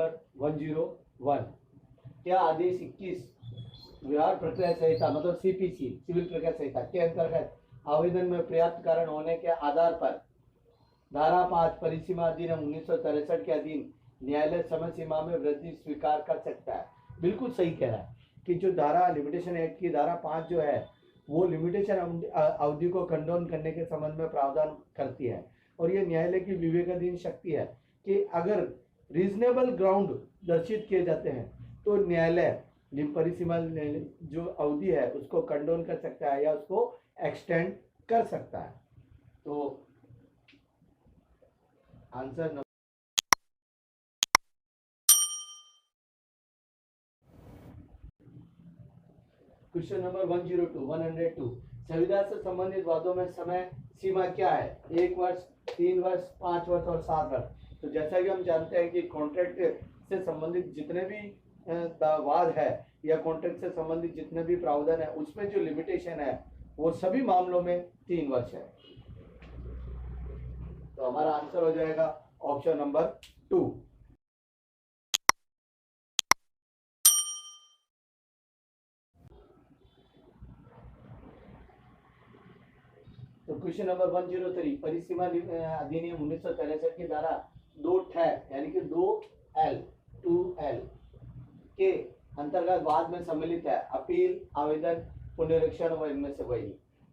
Number 101, क्या आदेश 21 व्यवहार प्रक्रिया संहिता मतलब सीपीसी सिविल प्रक्रिया संहिता के अंतर्गत आवेदन में पर्याप्त कारण होने के आधार पर धारा 5 परिसीमा अधिनियम 1963 के अधीन न्यायालय समय सीमा में वृद्धि स्वीकार कर सकता है। बिल्कुल सही कह रहा है कि जो धारा लिमिटेशन एक्ट की धारा 5 जो है वो लिमिटेशन अवधि को कंडोन करने के संबंध में प्रावधान करती है, और ये न्यायालय की विवेकाधीन शक्ति है कि अगर रीजनेबल ग्राउंड दर्शित किए जाते हैं तो न्यायालय परिसीमा जो अवधि है उसको कंडोन कर सकता है या उसको एक्सटेंड कर सकता है। तो आंसर नंबर क्वेश्चन नंबर 102 संविदा से संबंधित वादों में समय सीमा क्या है? 1 वर्ष, 3 वर्ष, 5 वर्ष और 7 वर्ष। तो जैसा कि हम जानते हैं कि कॉन्ट्रैक्ट से संबंधित जितने भी वाद है या कॉन्ट्रैक्ट से संबंधित जितने भी प्रावधान है उसमें जो लिमिटेशन है वो सभी मामलों में 3 वर्ष है। तो हमारा आंसर हो जाएगा ऑप्शन नंबर 2। तो क्वेश्चन नंबर 103 परिसीमा अधिनियम 1963 की धारा 2 यानी कि 2L के अंतर्गत वाद में सम्मिलित है अपील, आवेदन, पुनरीक्षण व इनमें से वही।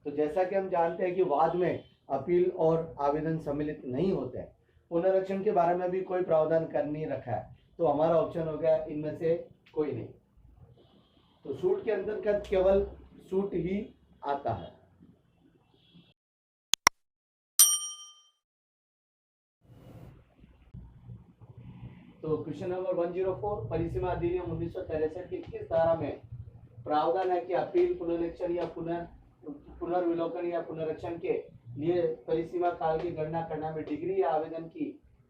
तो जैसा कि हम जानते हैं कि वाद में अपील और आवेदन सम्मिलित नहीं होते हैं, पुनरीक्षण के बारे में भी कोई प्रावधान कर नहीं रखा है, तो हमारा ऑप्शन हो गया इनमें से कोई नहीं। तो सूट के अंतर्गत केवल सूट ही आता है। तो क्वेश्चन नंबर 104 परिसीमा अधिनियम 1963 की किस धारा में प्रावधान है कि अपील, पुनरीक्षण या पुनर्विलोकन या पुनरीक्षण के लिए परिसीमा काल की गणना करने में डिग्री या आवेदन की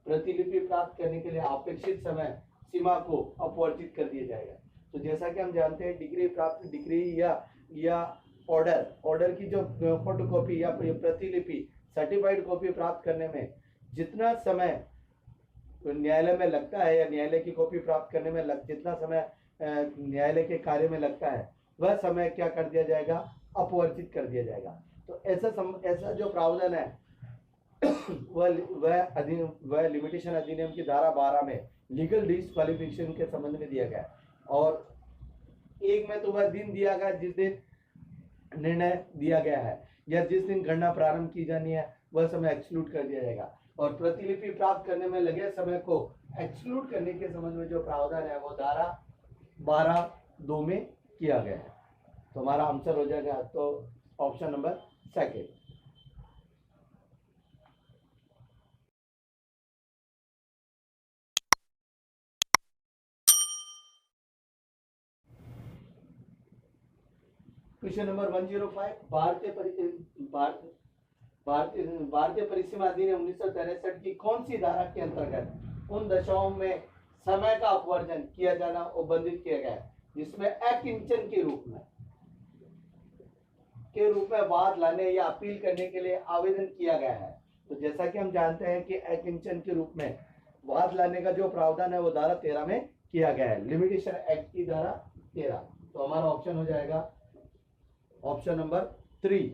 प्रतिलिपि प्राप्त करने के लिए अपेक्षित समय सीमा को अपवर्तित कर दिया जाएगा। तो जैसा कि हम जानते हैं डिग्री या ऑर्डर की जो फोटोकॉपी या प्रतिलिपि सर्टिफाइड कॉपी प्राप्त करने में जितना समय न्यायालय में लगता है या न्यायालय की कॉपी प्राप्त करने में जितना समय न्यायालय के कार्य में लगता है वह समय क्या कर दिया जाएगा? अपवर्तित कर दिया जाएगा। तो ऐसा जो प्रावधान है वह लिमिटेशन अधिनियम की धारा 12 में लीगल डिस्क्वालिफिकेशन के संबंध में दिया गया है, और एक में तो वह दिन दिया गया जिस दिन निर्णय दिया गया है या जिस दिन गणना प्रारंभ की जानी है वह समय एक्सक्लूड कर दिया जाएगा, और प्रतिलिपि प्राप्त करने में लगे समय को एक्सक्लूड करने के संबंध में जो प्रावधान है वो धारा 12(2) में किया गया है। तो हमारा आंसर हो जाएगा तो ऑप्शन नंबर 2। क्वेश्चन नंबर 105 भारतीय परिसीमा अधिनियम 1963 की कौन सी धारा के अंतर्गत उन दशाओं में समय का अपवर्जन किया जाना उपबंधित किया गया है जिसमें अकिंचन के रूप में वाद लाने या अपील करने के लिए आवेदन किया गया है। तो जैसा कि हम जानते हैं कि अकिंचन के रूप में वाद लाने का जो प्रावधान है वो धारा 13 में किया गया है, लिमिटेशन एक्ट की धारा 13। तो हमारा ऑप्शन हो जाएगा ऑप्शन नंबर 3।